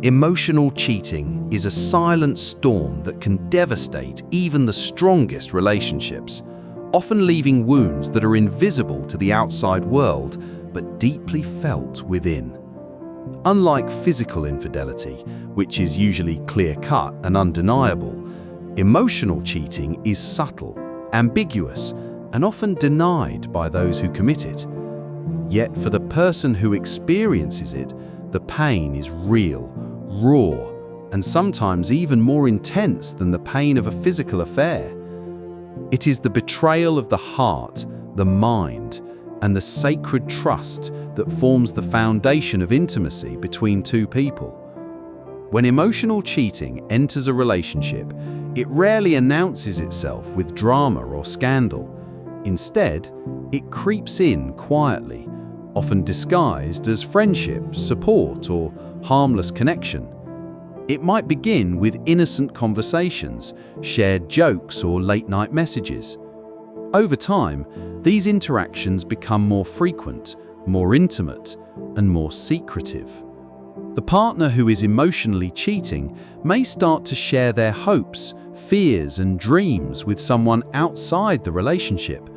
Emotional cheating is a silent storm that can devastate even the strongest relationships, often leaving wounds that are invisible to the outside world but deeply felt within. Unlike physical infidelity, which is usually clear-cut and undeniable, emotional cheating is subtle, ambiguous, and often denied by those who commit it. Yet for the person who experiences it, the pain is real, raw, and sometimes even more intense than the pain of a physical affair. It is the betrayal of the heart, the mind, and the sacred trust that forms the foundation of intimacy between two people. When emotional cheating enters a relationship, it rarely announces itself with drama or scandal. Instead, it creeps in quietly, often disguised as friendship, support, or harmless connection. It might begin with innocent conversations, shared jokes, or late-night messages. Over time, these interactions become more frequent, more intimate, and more secretive. The partner who is emotionally cheating may start to share their hopes, fears, and dreams with someone outside the relationship,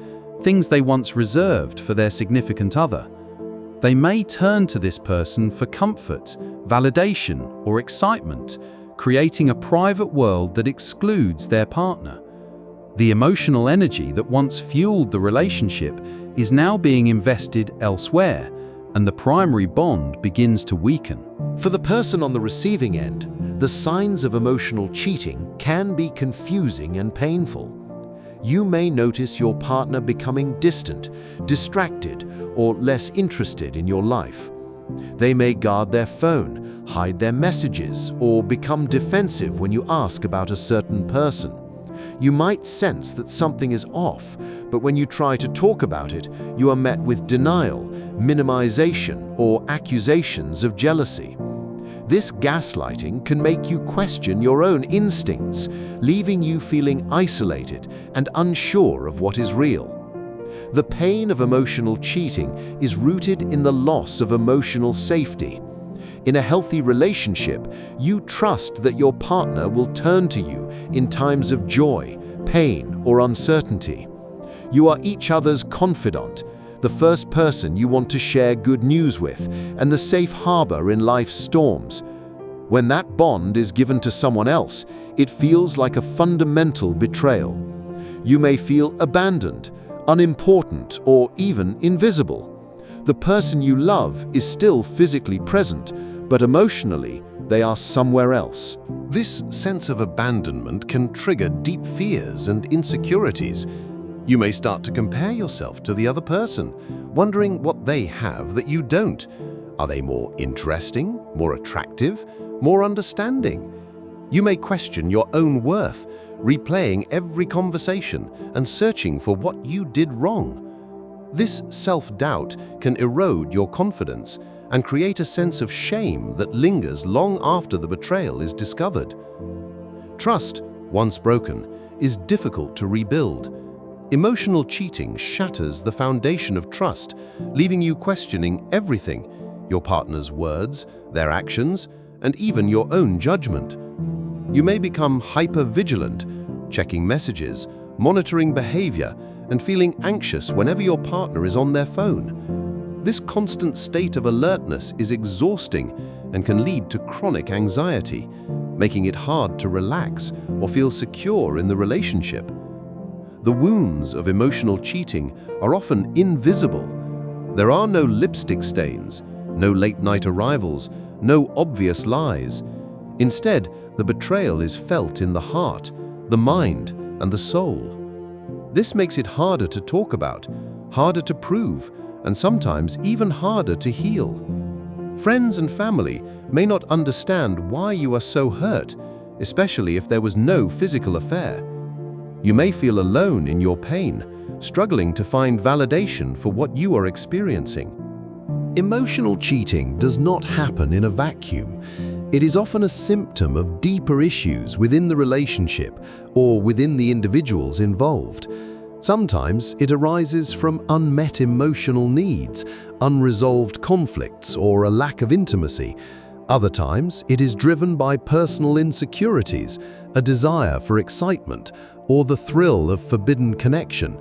things they once reserved for their significant other. They may turn to this person for comfort, validation, or excitement, creating a private world that excludes their partner. The emotional energy that once fueled the relationship is now being invested elsewhere, and the primary bond begins to weaken. For the person on the receiving end, the signs of emotional cheating can be confusing and painful. You may notice your partner becoming distant, distracted, or less interested in your life. They may guard their phone, hide their messages, or become defensive when you ask about a certain person. You might sense that something is off, but when you try to talk about it, you are met with denial, minimization, or accusations of jealousy. This gaslighting can make you question your own instincts, leaving you feeling isolated and unsure of what is real. The pain of emotional cheating is rooted in the loss of emotional safety. In a healthy relationship, you trust that your partner will turn to you in times of joy, pain, or uncertainty. You are each other's confidant, the first person you want to share good news with, and the safe harbor in life's storms. When that bond is given to someone else, it feels like a fundamental betrayal. You may feel abandoned, unimportant, or even invisible. The person you love is still physically present, but emotionally, they are somewhere else. This sense of abandonment can trigger deep fears and insecurities. You may start to compare yourself to the other person, wondering what they have that you don't. Are they more interesting, more attractive, more understanding? You may question your own worth, replaying every conversation and searching for what you did wrong. This self-doubt can erode your confidence and create a sense of shame that lingers long after the betrayal is discovered. Trust, once broken, is difficult to rebuild. Emotional cheating shatters the foundation of trust, leaving you questioning everything: your partner's words, their actions, and even your own judgment. You may become hyper-vigilant, checking messages, monitoring behavior, and feeling anxious whenever your partner is on their phone. This constant state of alertness is exhausting and can lead to chronic anxiety, making it hard to relax or feel secure in the relationship. The wounds of emotional cheating are often invisible. There are no lipstick stains, no late-night arrivals, no obvious lies. Instead, the betrayal is felt in the heart, the mind, and the soul. This makes it harder to talk about, harder to prove, and sometimes even harder to heal. Friends and family may not understand why you are so hurt, especially if there was no physical affair. You may feel alone in your pain, struggling to find validation for what you are experiencing. Emotional cheating does not happen in a vacuum. It is often a symptom of deeper issues within the relationship or within the individuals involved. Sometimes it arises from unmet emotional needs, unresolved conflicts, or a lack of intimacy. Other times, it is driven by personal insecurities, a desire for excitement, or the thrill of forbidden connection.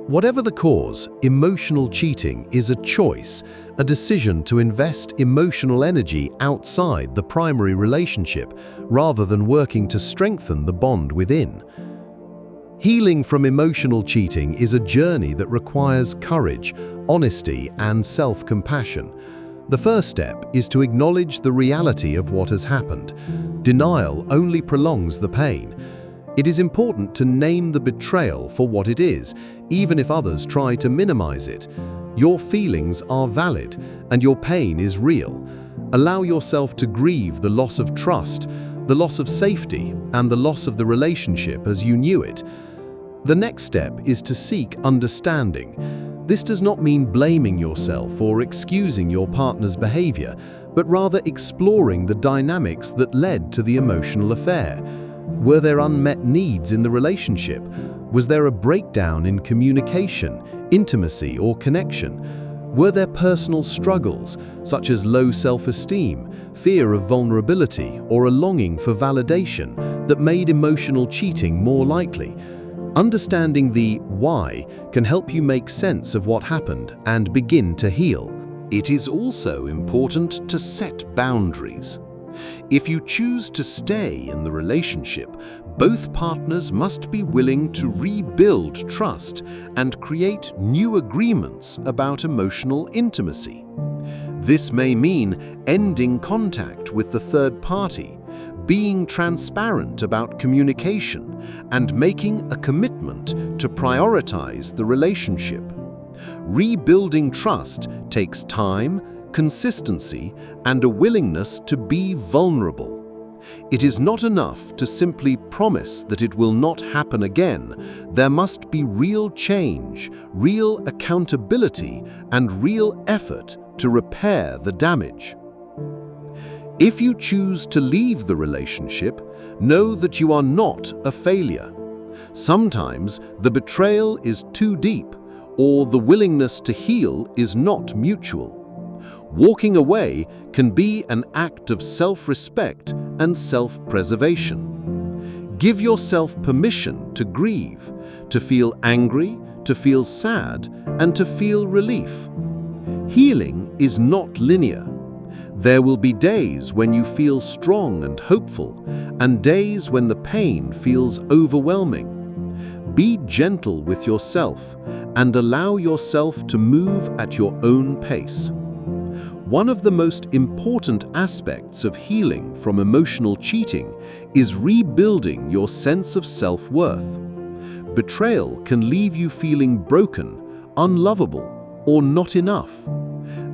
Whatever the cause, emotional cheating is a choice, a decision to invest emotional energy outside the primary relationship rather than working to strengthen the bond within. Healing from emotional cheating is a journey that requires courage, honesty, and self-compassion. The first step is to acknowledge the reality of what has happened. Denial only prolongs the pain. It is important to name the betrayal for what it is, even if others try to minimize it. Your feelings are valid, and your pain is real. Allow yourself to grieve the loss of trust, the loss of safety, and the loss of the relationship as you knew it. The next step is to seek understanding. This does not mean blaming yourself or excusing your partner's behavior, but rather exploring the dynamics that led to the emotional affair. Were there unmet needs in the relationship? Was there a breakdown in communication, intimacy, or connection? Were there personal struggles, such as low self-esteem, fear of vulnerability, or a longing for validation that made emotional cheating more likely? Understanding the why can help you make sense of what happened and begin to heal. It is also important to set boundaries. If you choose to stay in the relationship, both partners must be willing to rebuild trust and create new agreements about emotional intimacy. This may mean ending contact with the third party, being transparent about communication, and making a commitment to prioritize the relationship. Rebuilding trust takes time, consistency, and a willingness to be vulnerable. It is not enough to simply promise that it will not happen again. There must be real change, real accountability, and real effort to repair the damage. If you choose to leave the relationship, know that you are not a failure. Sometimes the betrayal is too deep, or the willingness to heal is not mutual. Walking away can be an act of self-respect and self-preservation. Give yourself permission to grieve, to feel angry, to feel sad, and to feel relief. Healing is not linear. There will be days when you feel strong and hopeful, and days when the pain feels overwhelming. Be gentle with yourself and allow yourself to move at your own pace. One of the most important aspects of healing from emotional cheating is rebuilding your sense of self-worth. Betrayal can leave you feeling broken, unlovable, or not enough.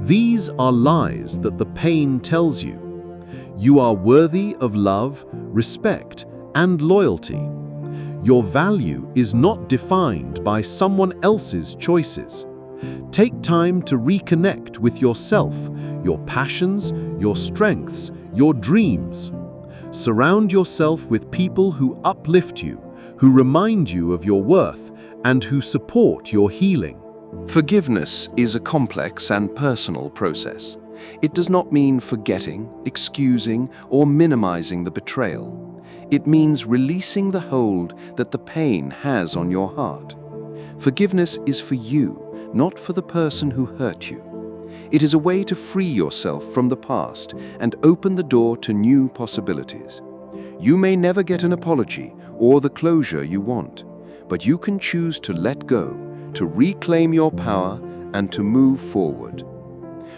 These are lies that the pain tells you. You are worthy of love, respect, and loyalty. Your value is not defined by someone else's choices. Take time to reconnect with yourself, your passions, your strengths, your dreams. Surround yourself with people who uplift you, who remind you of your worth, and who support your healing. Forgiveness is a complex and personal process. It does not mean forgetting, excusing, or minimizing the betrayal. It means releasing the hold that the pain has on your heart. Forgiveness is for you, not for the person who hurt you. It is a way to free yourself from the past and open the door to new possibilities. You may never get an apology or the closure you want, but you can choose to let go, to reclaim your power, and to move forward.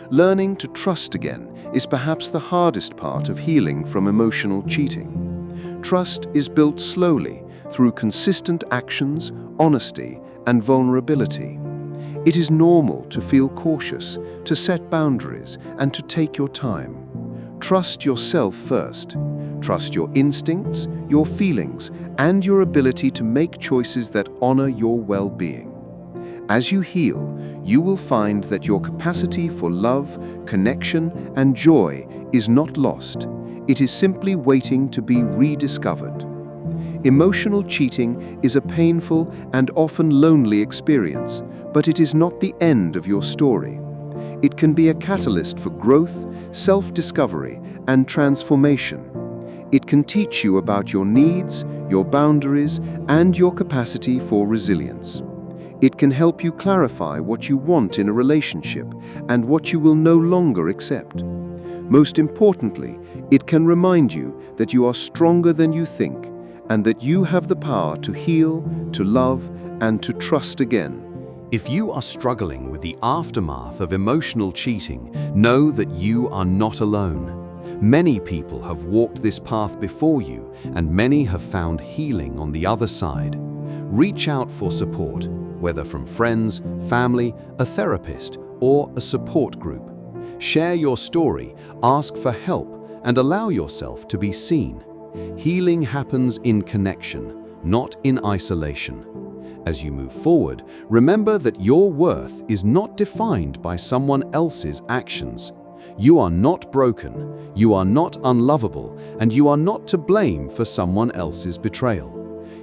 Learning to trust again is perhaps the hardest part of healing from emotional cheating. Trust is built slowly through consistent actions, honesty, and vulnerability. It is normal to feel cautious, to set boundaries, and to take your time. Trust yourself first. Trust your instincts, your feelings, and your ability to make choices that honor your well-being. As you heal, you will find that your capacity for love, connection, and joy is not lost. It is simply waiting to be rediscovered. Emotional cheating is a painful and often lonely experience, but it is not the end of your story. It can be a catalyst for growth, self-discovery, and transformation. It can teach you about your needs, your boundaries, and your capacity for resilience. It can help you clarify what you want in a relationship and what you will no longer accept. Most importantly, it can remind you that you are stronger than you think and that you have the power to heal, to love, and to trust again. If you are struggling with the aftermath of emotional cheating, know that you are not alone. Many people have walked this path before you, and many have found healing on the other side. Reach out for support, whether from friends, family, a therapist, or a support group. Share your story, ask for help, and allow yourself to be seen. Healing happens in connection, not in isolation. As you move forward, remember that your worth is not defined by someone else's actions. You are not broken, you are not unlovable, and you are not to blame for someone else's betrayal.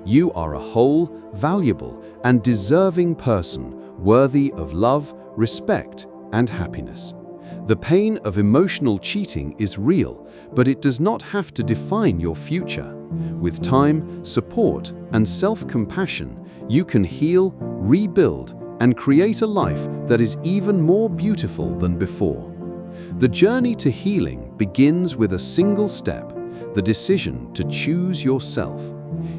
You are a whole, valuable, and deserving person, worthy of love, respect, and happiness. The pain of emotional cheating is real, but it does not have to define your future. With time, support, and self-compassion, you can heal, rebuild, and create a life that is even more beautiful than before. The journey to healing begins with a single step, the decision to choose yourself.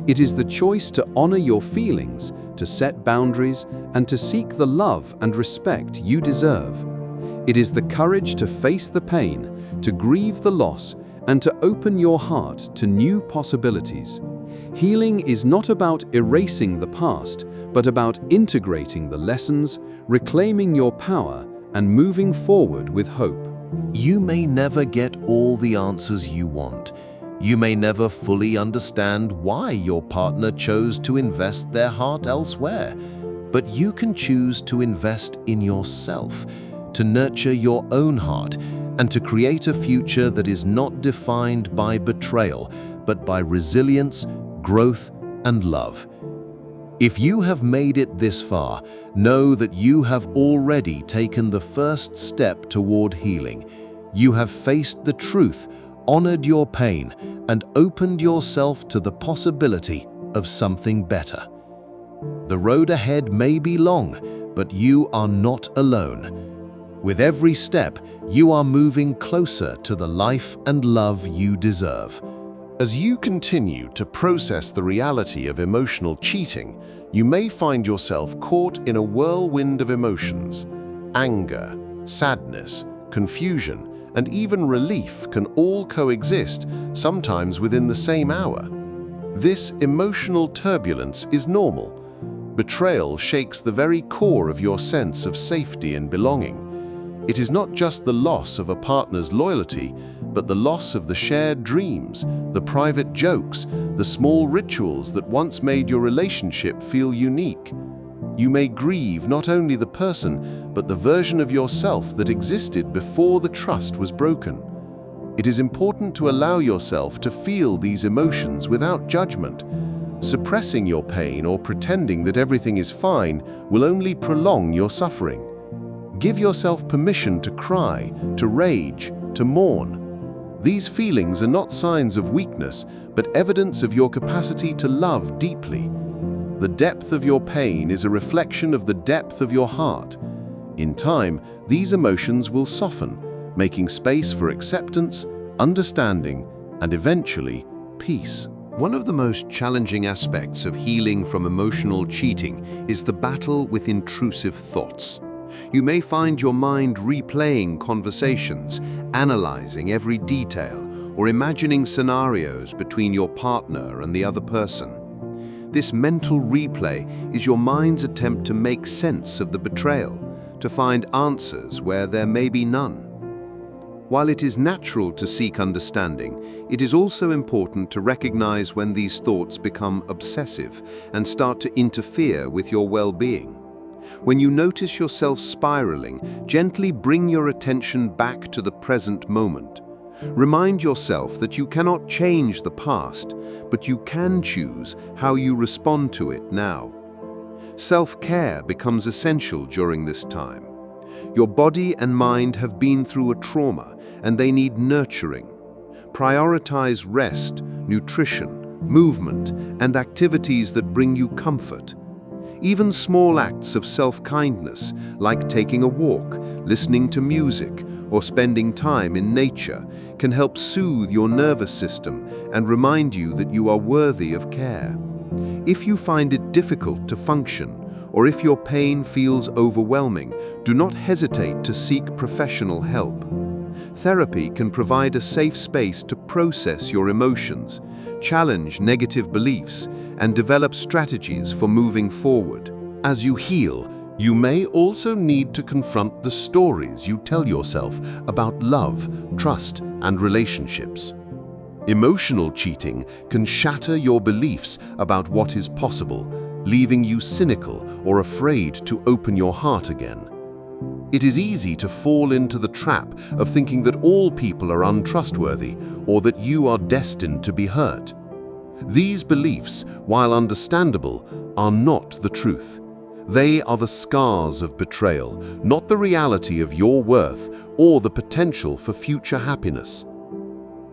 It is the choice to honor your feelings, to set boundaries, and to seek the love and respect you deserve. It is the courage to face the pain, to grieve the loss, and to open your heart to new possibilities. Healing is not about erasing the past, but about integrating the lessons, reclaiming your power, and moving forward with hope. You may never get all the answers you want. You may never fully understand why your partner chose to invest their heart elsewhere. But you can choose to invest in yourself, to nurture your own heart, and to create a future that is not defined by betrayal, but by resilience, growth, and love. If you have made it this far, know that you have already taken the first step toward healing. You have faced the truth, honored your pain, and opened yourself to the possibility of something better. The road ahead may be long, but you are not alone. With every step, you are moving closer to the life and love you deserve. As you continue to process the reality of emotional cheating, you may find yourself caught in a whirlwind of emotions. Anger, sadness, confusion, and even relief can all coexist, sometimes within the same hour. This emotional turbulence is normal. Betrayal shakes the very core of your sense of safety and belonging. It is not just the loss of a partner's loyalty, but the loss of the shared dreams, the private jokes, the small rituals that once made your relationship feel unique. You may grieve not only the person, but the version of yourself that existed before the trust was broken. It is important to allow yourself to feel these emotions without judgment. Suppressing your pain or pretending that everything is fine will only prolong your suffering. Give yourself permission to cry, to rage, to mourn. These feelings are not signs of weakness, but evidence of your capacity to love deeply. The depth of your pain is a reflection of the depth of your heart. In time, these emotions will soften, making space for acceptance, understanding, and eventually, peace. One of the most challenging aspects of healing from emotional cheating is the battle with intrusive thoughts. You may find your mind replaying conversations, analyzing every detail, or imagining scenarios between your partner and the other person. This mental replay is your mind's attempt to make sense of the betrayal, to find answers where there may be none. While it is natural to seek understanding, it is also important to recognize when these thoughts become obsessive and start to interfere with your well-being. When you notice yourself spiraling, gently bring your attention back to the present moment. Remind yourself that you cannot change the past, but you can choose how you respond to it now. Self-care becomes essential during this time. Your body and mind have been through a trauma, and they need nurturing. Prioritize rest, nutrition, movement, and activities that bring you comfort. Even small acts of self-kindness, like taking a walk, listening to music, or spending time in nature, can help soothe your nervous system and remind you that you are worthy of care. If you find it difficult to function, or if your pain feels overwhelming, do not hesitate to seek professional help. Therapy can provide a safe space to process your emotions, challenge negative beliefs, and develop strategies for moving forward. As you heal, you may also need to confront the stories you tell yourself about love, trust, and relationships. Emotional cheating can shatter your beliefs about what is possible, leaving you cynical or afraid to open your heart again. It is easy to fall into the trap of thinking that all people are untrustworthy or that you are destined to be hurt. These beliefs, while understandable, are not the truth. They are the scars of betrayal, not the reality of your worth or the potential for future happiness.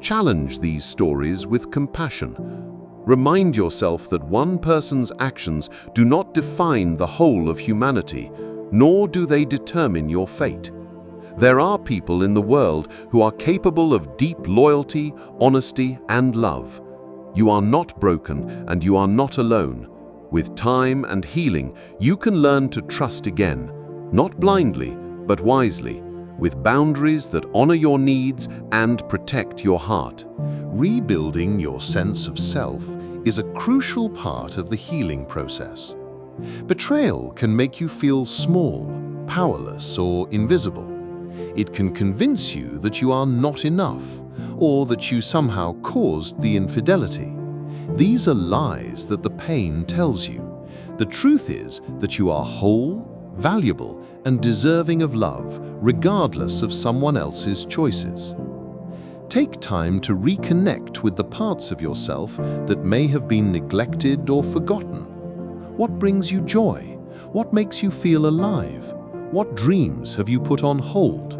Challenge these stories with compassion. Remind yourself that one person's actions do not define the whole of humanity, nor do they determine your fate. There are people in the world who are capable of deep loyalty, honesty, and love. You are not broken and you are not alone. With time and healing, you can learn to trust again, not blindly, but wisely, with boundaries that honor your needs and protect your heart. Rebuilding your sense of self is a crucial part of the healing process. Betrayal can make you feel small, powerless, or invisible. It can convince you that you are not enough, or that you somehow caused the infidelity. These are lies that the pain tells you. The truth is that you are whole, valuable, and deserving of love, regardless of someone else's choices. Take time to reconnect with the parts of yourself that may have been neglected or forgotten. What brings you joy? What makes you feel alive? What dreams have you put on hold?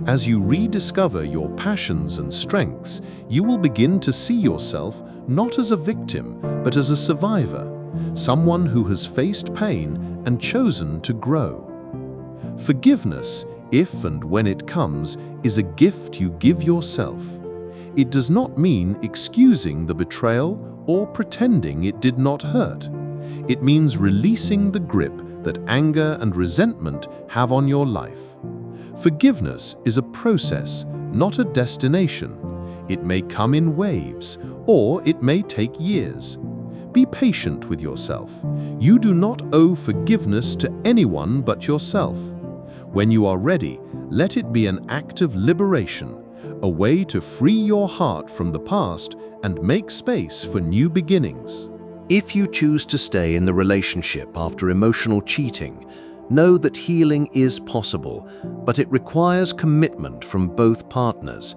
As you rediscover your passions and strengths, you will begin to see yourself not as a victim, but as a survivor, someone who has faced pain and chosen to grow. Forgiveness, if and when it comes, is a gift you give yourself. It does not mean excusing the betrayal or pretending it did not hurt. It means releasing the grip that anger and resentment have on your life. Forgiveness is a process, not a destination. It may come in waves, or it may take years. Be patient with yourself. You do not owe forgiveness to anyone but yourself. When you are ready, let it be an act of liberation, a way to free your heart from the past and make space for new beginnings. If you choose to stay in the relationship after emotional cheating, know that healing is possible, but it requires commitment from both partners.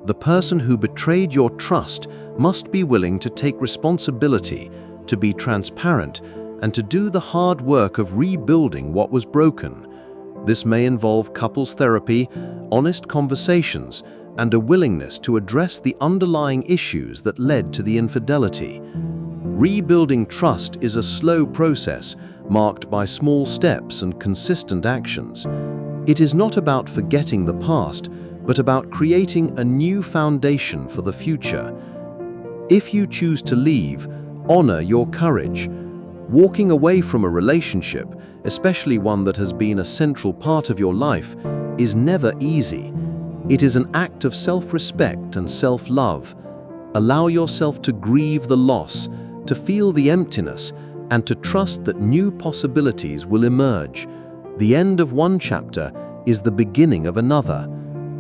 The person who betrayed your trust must be willing to take responsibility, to be transparent, and to do the hard work of rebuilding what was broken. This may involve couples therapy, honest conversations, and a willingness to address the underlying issues that led to the infidelity. Rebuilding trust is a slow process, marked by small steps and consistent actions. It is not about forgetting the past, but about creating a new foundation for the future. If you choose to leave, honor your courage. Walking away from a relationship, especially one that has been a central part of your life, is never easy. It is an act of self-respect and self-love. Allow yourself to grieve the loss, to feel the emptiness, and to trust that new possibilities will emerge. The end of one chapter is the beginning of another.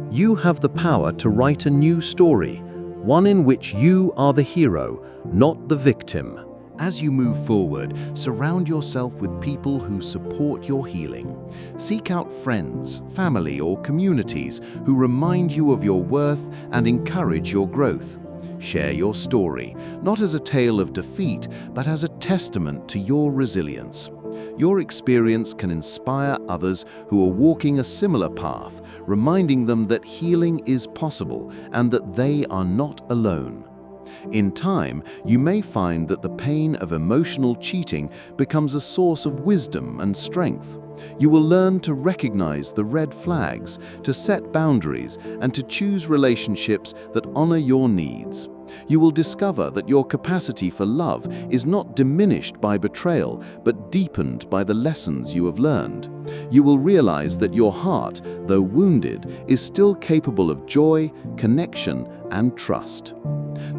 You have the power to write a new story, one in which you are the hero, not the victim. As you move forward, surround yourself with people who support your healing. Seek out friends, family, or communities who remind you of your worth and encourage your growth. Share your story, not as a tale of defeat, but as a testament to your resilience. Your experience can inspire others who are walking a similar path, reminding them that healing is possible and that they are not alone. In time, you may find that the pain of emotional cheating becomes a source of wisdom and strength. You will learn to recognize the red flags, to set boundaries, and to choose relationships that honor your needs. You will discover that your capacity for love is not diminished by betrayal, but deepened by the lessons you have learned. You will realize that your heart, though wounded, is still capable of joy, connection, and trust.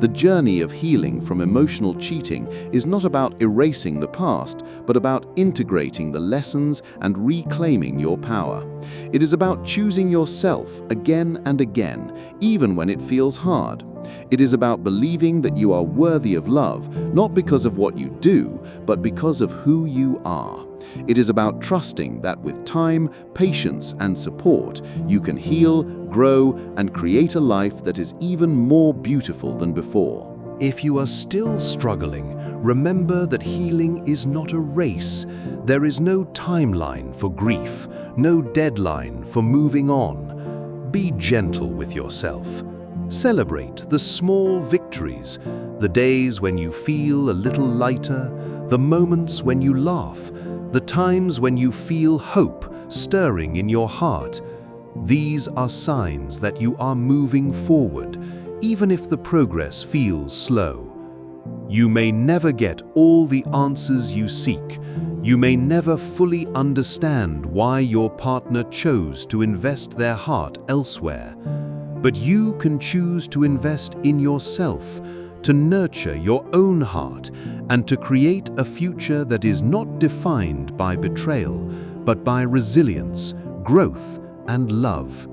The journey of healing from emotional cheating is not about erasing the past, but about integrating the lessons and reclaiming your power. It is about choosing yourself again and again, even when it feels hard. It is about believing that you are worthy of love, not because of what you do, but because of who you are. It is about trusting that with time, patience, and support, you can heal, grow, and create a life that is even more beautiful than before. If you are still struggling, remember that healing is not a race. There is no timeline for grief, no deadline for moving on. Be gentle with yourself. Celebrate the small victories, the days when you feel a little lighter, the moments when you laugh, the times when you feel hope stirring in your heart. These are signs that you are moving forward, even if the progress feels slow. You may never get all the answers you seek. You may never fully understand why your partner chose to invest their heart elsewhere. But you can choose to invest in yourself, to nurture your own heart, and to create a future that is not defined by betrayal, but by resilience, growth, and love.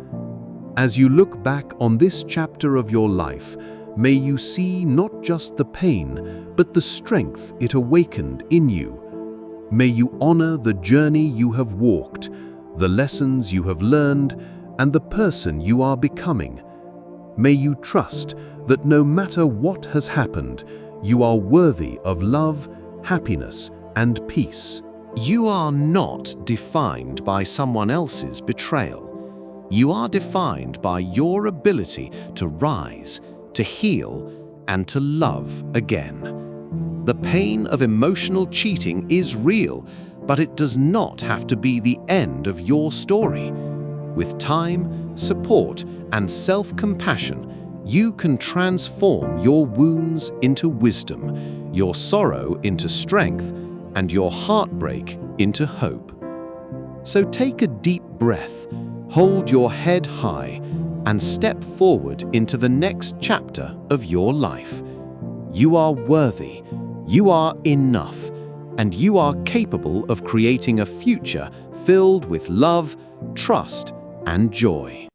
As you look back on this chapter of your life, may you see not just the pain, but the strength it awakened in you. May you honor the journey you have walked, the lessons you have learned, and the person you are becoming. May you trust that no matter what has happened, you are worthy of love, happiness, and peace. You are not defined by someone else's betrayal. You are defined by your ability to rise, to heal, and to love again. The pain of emotional cheating is real, but it does not have to be the end of your story. With time, support, and self-compassion, you can transform your wounds into wisdom, your sorrow into strength, and your heartbreak into hope. So take a deep breath, hold your head high, and step forward into the next chapter of your life. You are worthy, you are enough, and you are capable of creating a future filled with love, trust, and joy.